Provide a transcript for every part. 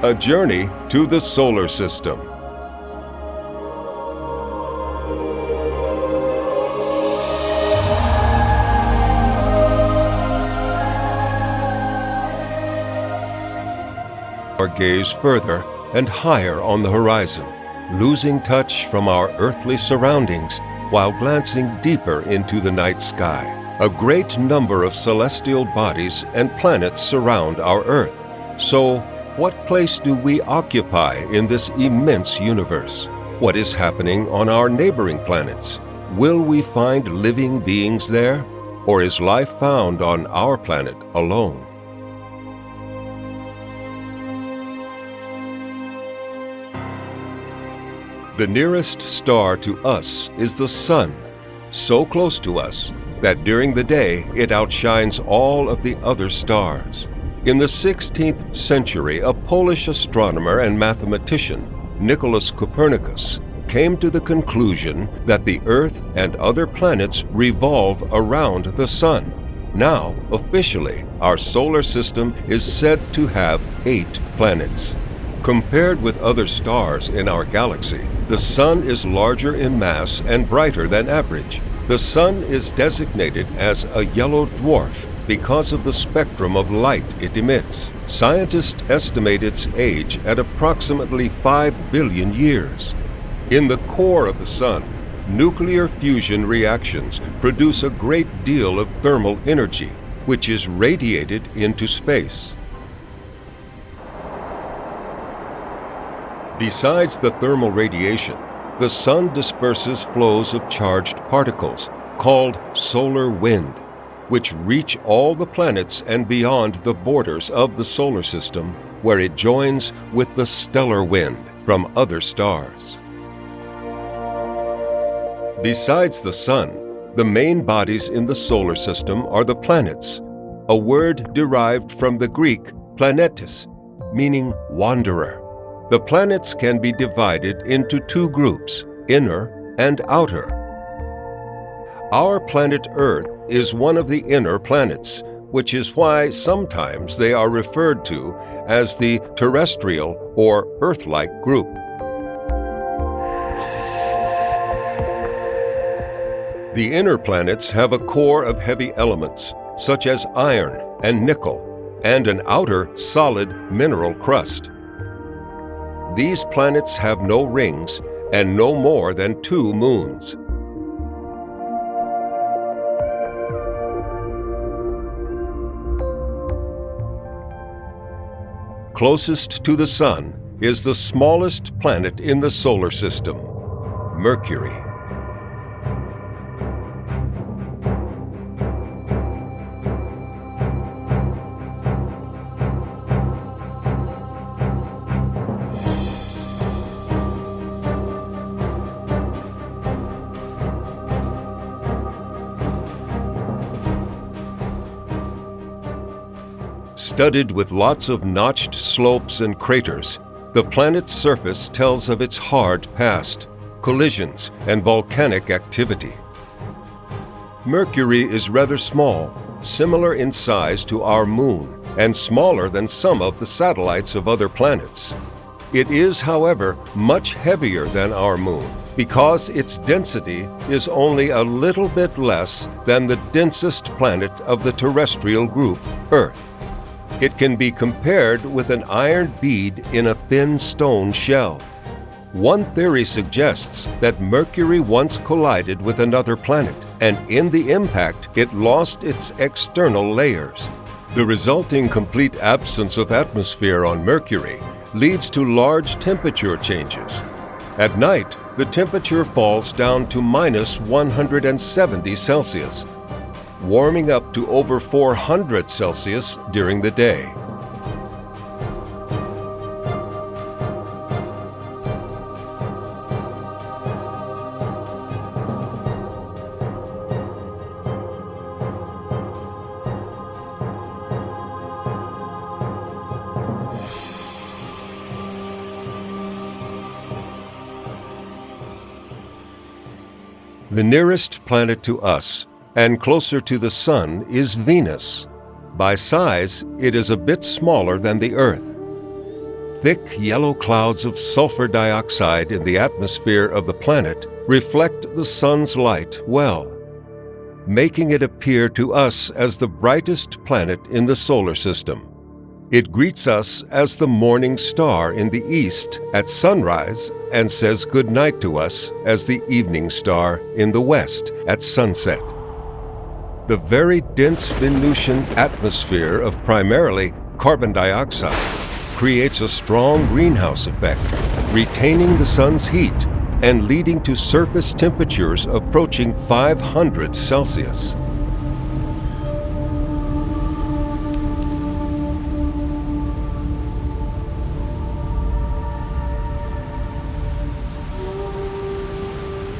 A journey to the solar system. Our gaze further and higher on the horizon, losing touch from our earthly surroundings while glancing deeper into the night sky. A great number of celestial bodies and planets surround our Earth. So, what place do we occupy in this immense universe? What is happening on our neighboring planets? Will we find living beings there? Or is life found on our planet alone? The nearest star to us is the Sun, so close to us that during the day it outshines all of the other stars. In the 16th century, a Polish astronomer and mathematician, Nicholas Copernicus, came to the conclusion that the Earth and other planets revolve around the Sun. Now, officially, our solar system is said to have 8 planets. Compared with other stars in our galaxy, the Sun is larger in mass and brighter than average. The Sun is designated as a yellow dwarf because of the spectrum of light it emits. Scientists estimate its age at approximately 5 billion years. In the core of the Sun, nuclear fusion reactions produce a great deal of thermal energy, which is radiated into space. Besides the thermal radiation, the Sun disperses flows of charged particles, called solar wind, which reach all the planets and beyond the borders of the solar system, where it joins with the stellar wind from other stars. Besides the Sun, the main bodies in the solar system are the planets, a word derived from the Greek planetes, meaning wanderer. The planets can be divided into 2 groups, inner and outer. Our planet Earth is one of the inner planets, which is why sometimes they are referred to as the terrestrial or Earth-like group. The inner planets have a core of heavy elements, such as iron and nickel, and an outer solid mineral crust. These planets have no rings and no more than 2 moons. Closest to the Sun is the smallest planet in the solar system, Mercury. Studded with lots of notched slopes and craters, the planet's surface tells of its hard past, collisions, and volcanic activity. Mercury is rather small, similar in size to our Moon, and smaller than some of the satellites of other planets. It is, however, much heavier than our Moon, because its density is only a little bit less than the densest planet of the terrestrial group, Earth. It can be compared with an iron bead in a thin stone shell. One theory suggests that Mercury once collided with another planet, and in the impact, it lost its external layers. The resulting complete absence of atmosphere on Mercury leads to large temperature changes. At night, the temperature falls down to minus 170 Celsius, warming up to over 400 Celsius during the day. The nearest planet to us and closer to the Sun is Venus. By size, it is a bit smaller than the Earth. Thick yellow clouds of sulfur dioxide in the atmosphere of the planet reflect the sun's light well, making it appear to us as the brightest planet in the solar system. It greets us as the morning star in the east at sunrise and says good night to us as the evening star in the west at sunset. The very dense Venusian atmosphere of primarily carbon dioxide creates a strong greenhouse effect, retaining the sun's heat and leading to surface temperatures approaching 500 Celsius.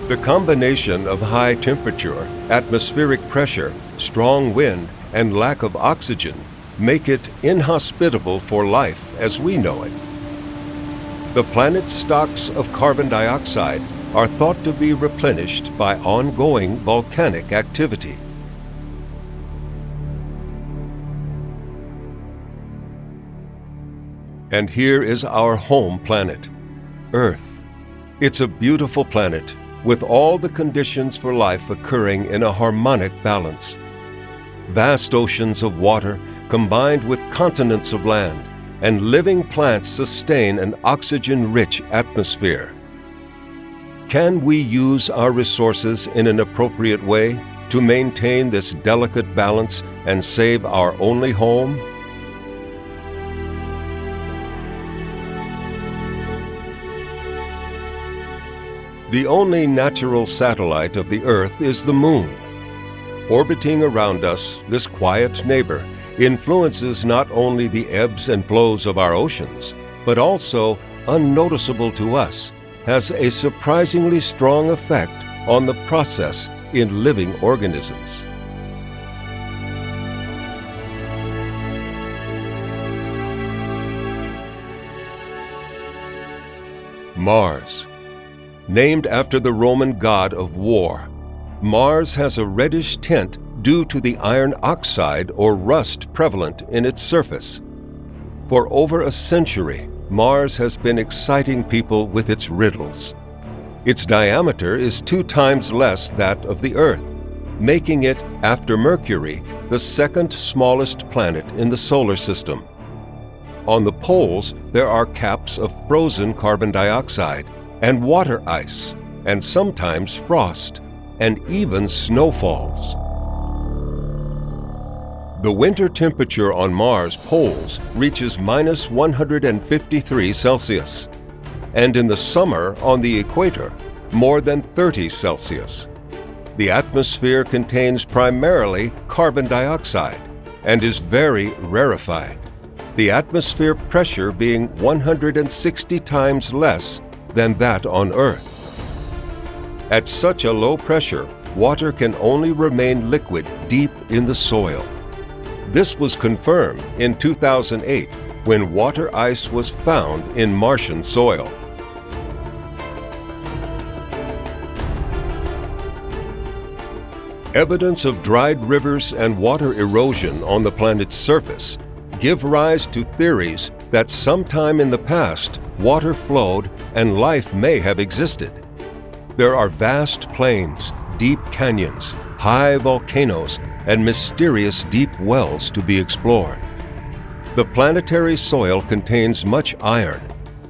The combination of high temperature, atmospheric pressure, strong wind, and lack of oxygen make it inhospitable for life as we know it. The planet's stocks of carbon dioxide are thought to be replenished by ongoing volcanic activity. And here is our home planet, Earth. It's a beautiful planet with all the conditions for life occurring in a harmonic balance. Vast oceans of water combined with continents of land, and living plants sustain an oxygen-rich atmosphere. Can we use our resources in an appropriate way to maintain this delicate balance and save our only home? The only natural satellite of the Earth is the Moon. Orbiting around us, this quiet neighbor influences not only the ebbs and flows of our oceans, but also, unnoticeable to us, has a surprisingly strong effect on the process in living organisms. Mars. Named after the Roman god of war, Mars has a reddish tint due to the iron oxide or rust prevalent in its surface. For over a century, Mars has been exciting people with its riddles. Its diameter is 2 times less that of the Earth, making it, after Mercury, the second smallest planet in the solar system. On the poles, there are caps of frozen carbon dioxide and water ice, and sometimes frost, and even snowfalls. The winter temperature on Mars' poles reaches minus 153 Celsius, and in the summer on the equator, more than 30 Celsius. The atmosphere contains primarily carbon dioxide and is very rarefied, the atmosphere pressure being 160 times less than that on Earth. At such a low pressure, water can only remain liquid deep in the soil. This was confirmed in 2008 when water ice was found in Martian soil. Evidence of dried rivers and water erosion on the planet's surface give rise to theories that sometime in the past water flowed and life may have existed. There are vast plains, deep canyons, high volcanoes, and mysterious deep wells to be explored. The planetary soil contains much iron,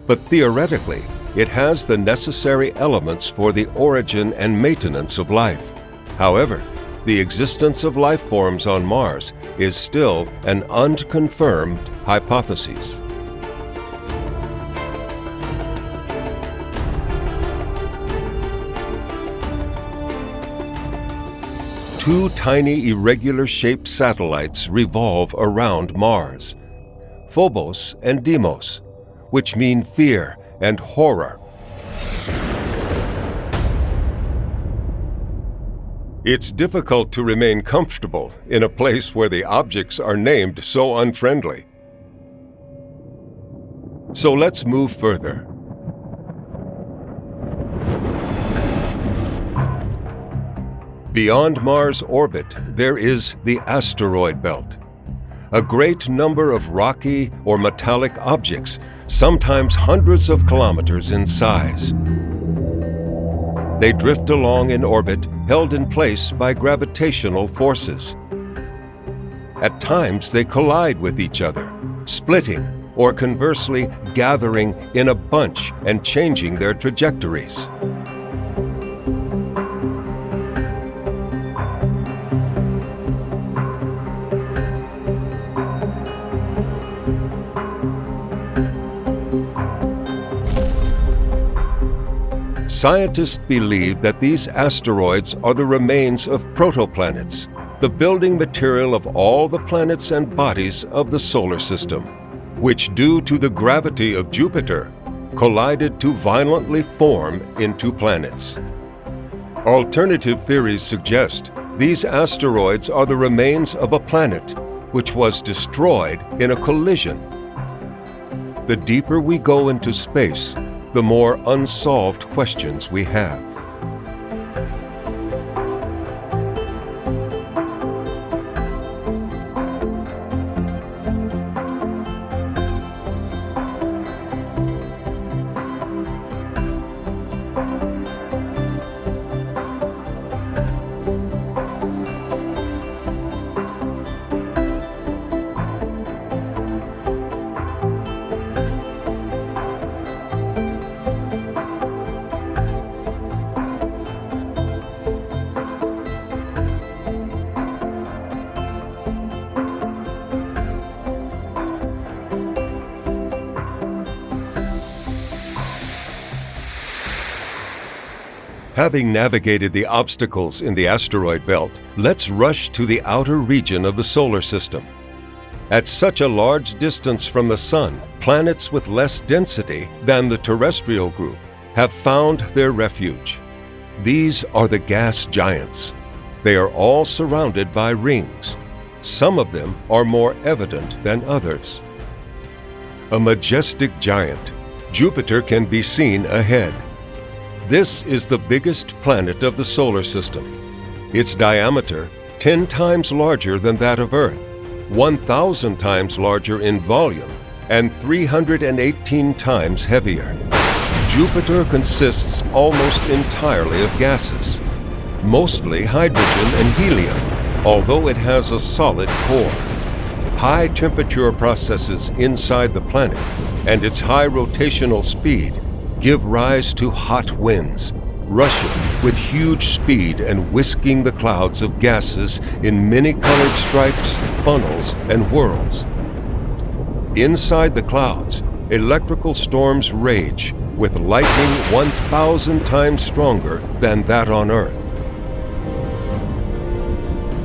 but theoretically, it has the necessary elements for the origin and maintenance of life. However, the existence of life forms on Mars is still an unconfirmed hypothesis. Two tiny irregular-shaped satellites revolve around Mars, Phobos and Deimos, which mean fear and horror. It's difficult to remain comfortable in a place where the objects are named so unfriendly. So let's move further. Beyond Mars' orbit, there is the asteroid belt. a great number of rocky or metallic objects, sometimes hundreds of kilometers in size. They drift along in orbit, held in place by gravitational forces. At times, they collide with each other, splitting or conversely gathering in a bunch and changing their trajectories. Scientists believe that these asteroids are the remains of protoplanets, the building material of all the planets and bodies of the solar system, which, due to the gravity of Jupiter, collided to violently form into planets. Alternative theories suggest these asteroids are the remains of a planet which was destroyed in a collision. The deeper we go into space, the more unsolved questions we have. Having navigated the obstacles in the asteroid belt, let's rush to the outer region of the solar system. At such a large distance from the Sun, planets with less density than the terrestrial group have found their refuge. These are the gas giants. They are all surrounded by rings. Some of them are more evident than others. A majestic giant, Jupiter can be seen ahead. This is the biggest planet of the solar system. Its diameter, 10 times larger than that of Earth, 1,000 times larger in volume, and 318 times heavier. Jupiter consists almost entirely of gases, mostly hydrogen and helium, although it has a solid core. High temperature processes inside the planet and its high rotational speed give rise to hot winds, rushing with huge speed and whisking the clouds of gases in many-colored stripes, funnels, and whirls. Inside the clouds, electrical storms rage, with lightning 1,000 times stronger than that on Earth.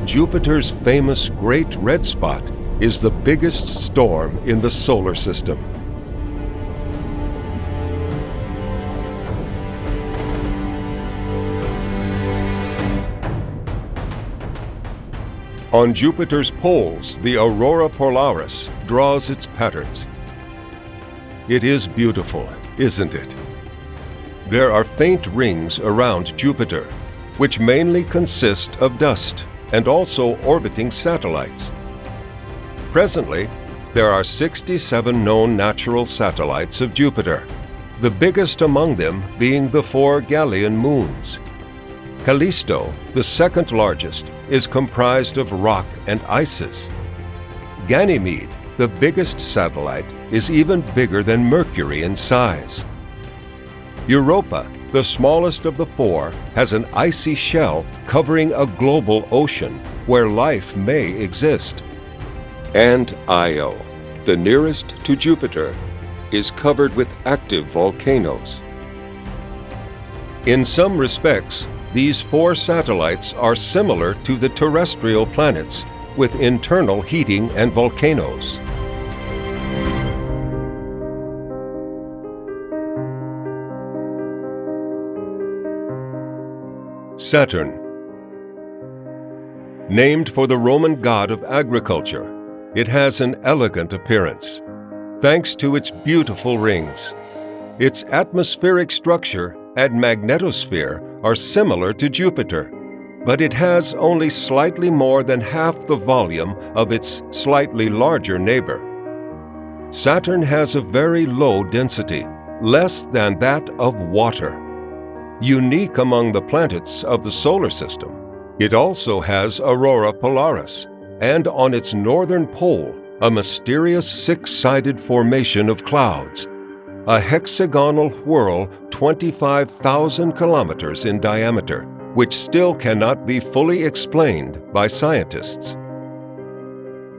Jupiter's famous Great Red Spot is the biggest storm in the solar system. On Jupiter's poles, the aurora polaris draws its patterns. It is beautiful, isn't it? There are faint rings around Jupiter, which mainly consist of dust and also orbiting satellites. Presently, there are 67 known natural satellites of Jupiter, the biggest among them being the 4 Galilean moons. Callisto, the second largest, is comprised of rock and ices. Ganymede, the biggest satellite, is even bigger than Mercury in size. Europa, the smallest of the 4, has an icy shell covering a global ocean where life may exist. And Io, the nearest to Jupiter, is covered with active volcanoes. In some respects, these 4 satellites are similar to the terrestrial planets, with internal heating and volcanoes. Saturn. Named for the Roman god of agriculture, it has an elegant appearance, thanks to its beautiful rings. Its atmospheric structure and magnetosphere are similar to Jupiter. but it has only slightly more than half the volume of its slightly larger neighbor. Saturn has a very low density, less than that of water. Unique among the planets of the solar system, it also has aurora polaris, and on its northern pole, a mysterious six-sided formation of clouds, a hexagonal whirl 25,000 kilometers in diameter, which still cannot be fully explained by scientists.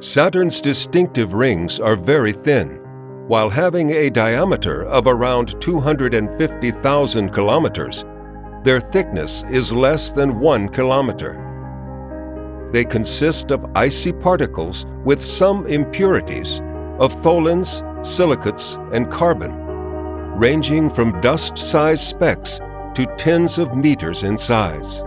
Saturn's distinctive rings are very thin. While having a diameter of around 250,000 kilometers, their thickness is less than 1 kilometer. They consist of icy particles with some impurities of tholins, silicates, and carbon, ranging from dust-sized specks to tens of meters in size.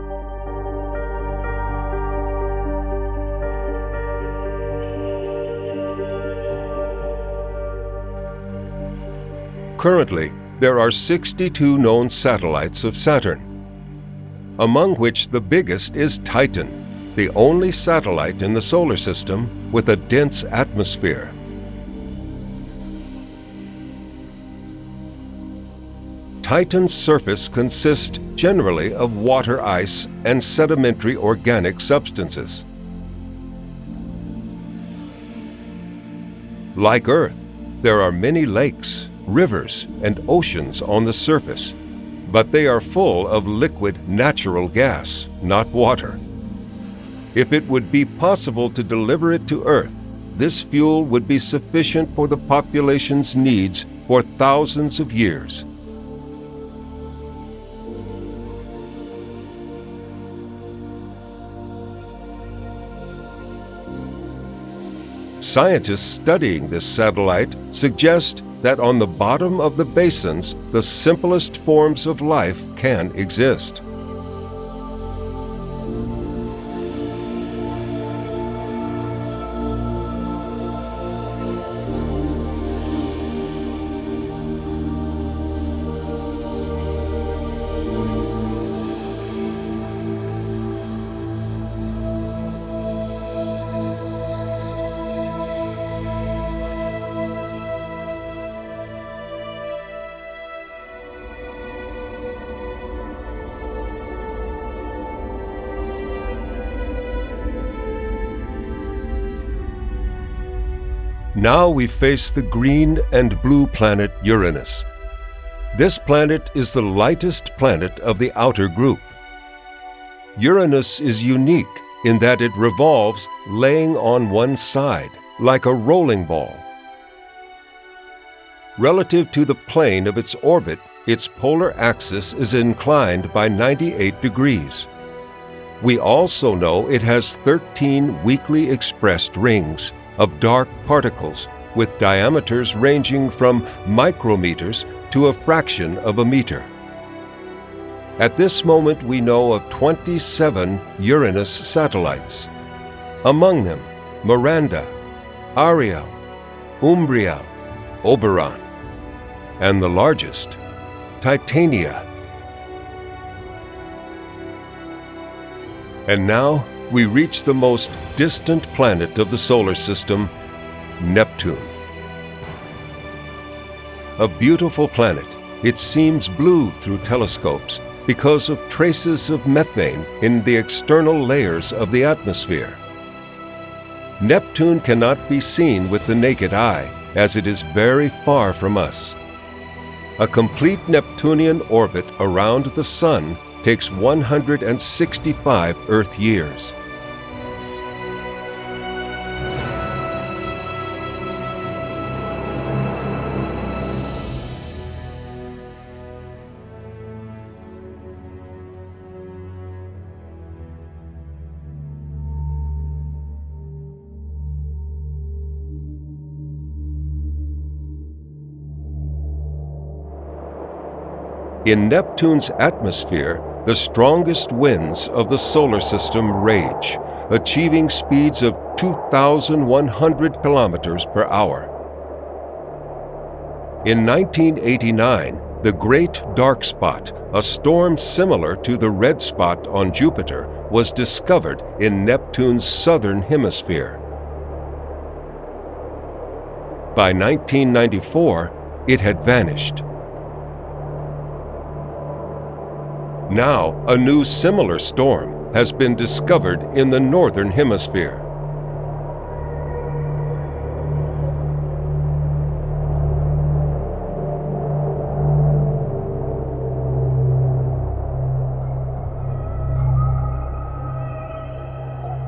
Currently, there are 62 known satellites of Saturn, among which the biggest is Titan, the only satellite in the solar system with a dense atmosphere. Titan's surface consists generally of water ice and sedimentary organic substances. Like Earth, there are many lakes, rivers, and oceans on the surface, but they are full of liquid natural gas, not water. If it would be possible to deliver it to Earth, this fuel would be sufficient for the population's needs for thousands of years. Scientists studying this satellite suggest that on the bottom of the basins, the simplest forms of life can exist. Now we face the green and blue planet Uranus. This planet is the lightest planet of the outer group. Uranus is unique in that it revolves laying on one side, like a rolling ball. Relative to the plane of its orbit, its polar axis is inclined by 98 degrees. We also know it has 13 weakly expressed rings of dark particles with diameters ranging from micrometers to a fraction of a meter. At this moment, we know of 27 Uranus satellites. Among them, Miranda, Ariel, Umbriel, Oberon, and the largest, Titania. And now, we reach the most distant planet of the solar system, Neptune. A beautiful planet, it seems blue through telescopes because of traces of methane in the external layers of the atmosphere. Neptune cannot be seen with the naked eye, as it is very far from us. A complete Neptunian orbit around the Sun takes 165 Earth years. In Neptune's atmosphere, the strongest winds of the solar system rage, achieving speeds of 2,100 kilometers per hour. In 1989, The Great Dark Spot, a storm similar to the red spot on Jupiter, was discovered in Neptune's southern hemisphere. By 1994, it had vanished. Now, a new similar storm has been discovered in the northern hemisphere.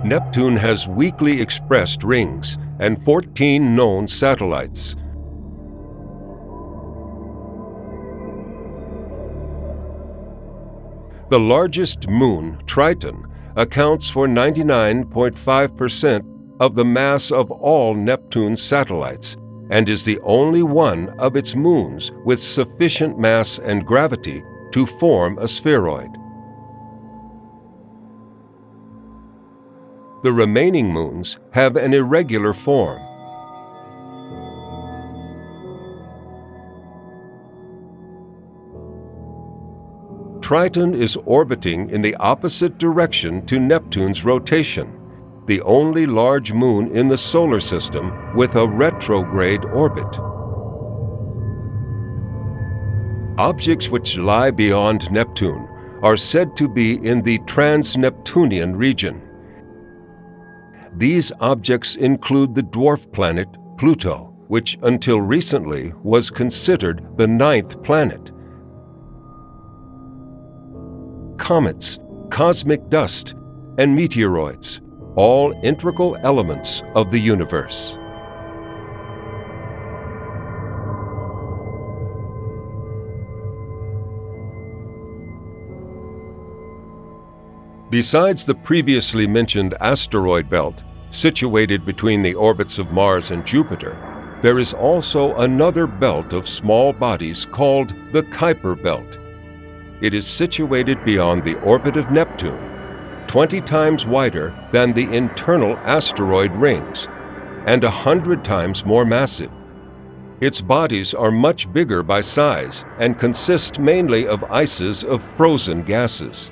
Neptune has weakly expressed rings and 14 known satellites. The largest moon, Triton, accounts for 99.5% of the mass of all Neptune's satellites and is the only one of its moons with sufficient mass and gravity to form a spheroid. The remaining moons have an irregular form. Triton is orbiting in the opposite direction to Neptune's rotation, the only large moon in the solar system with a retrograde orbit. Objects which lie beyond Neptune are said to be in the trans-Neptunian region. These objects include the dwarf planet Pluto, which until recently was considered the 9th planet, comets, cosmic dust, and meteoroids, all integral elements of the universe. Besides the previously mentioned asteroid belt, situated between the orbits of Mars and Jupiter, there is also another belt of small bodies called the Kuiper belt. It is situated beyond the orbit of Neptune, 20 times wider than the internal asteroid rings, and 100 times more massive. Its bodies are much bigger by size and consist mainly of ices of frozen gases.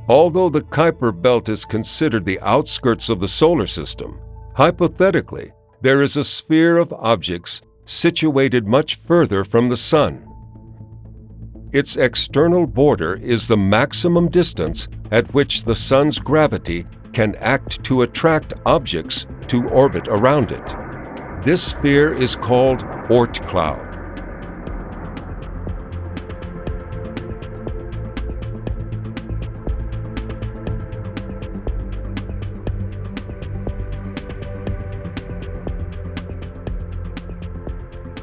Although the Kuiper belt is considered the outskirts of the solar system, hypothetically, there is a sphere of objects situated much further from the Sun. Its external border is the maximum distance at which the Sun's gravity can act to attract objects to orbit around it. This sphere is called Oort cloud.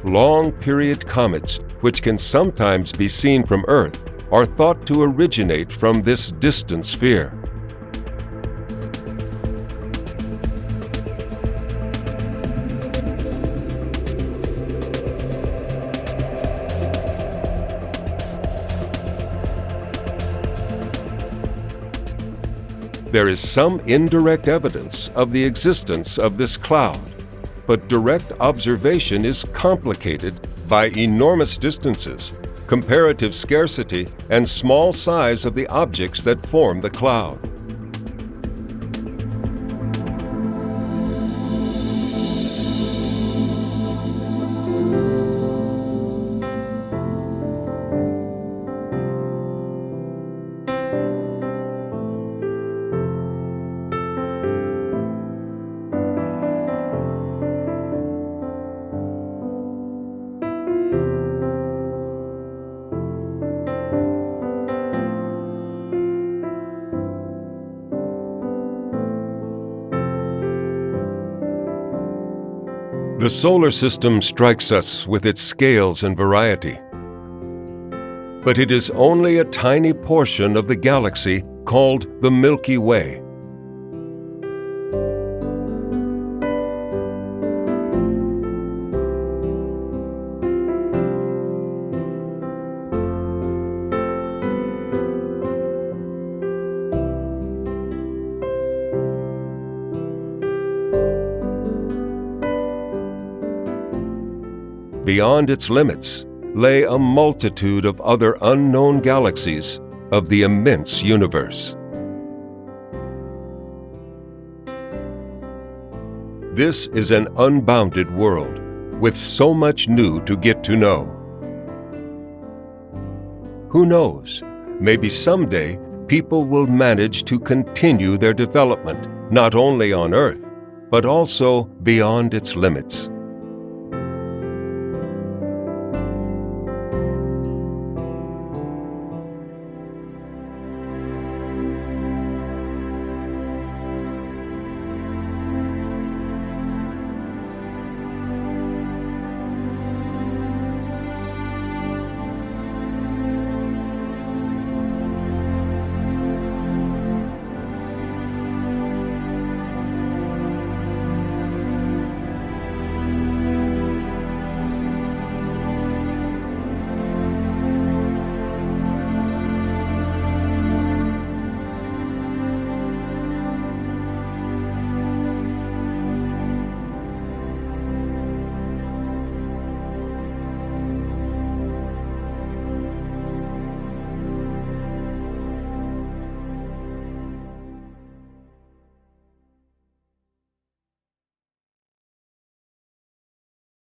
Long-period comets, which can sometimes be seen from Earth, are thought to originate from this distant sphere. There is some indirect evidence of the existence of this cloud, but direct observation is complicated by enormous distances, comparative scarcity, and small size of the objects that form the cloud. The solar system strikes us with its scales and variety. But it is only a tiny portion of the galaxy called the Milky Way. beyond its limits lay a multitude of other unknown galaxies of the immense universe. This is an unbounded world with so much new to get to know. Who knows, maybe someday people will manage to continue their development not only on Earth, but also beyond its limits.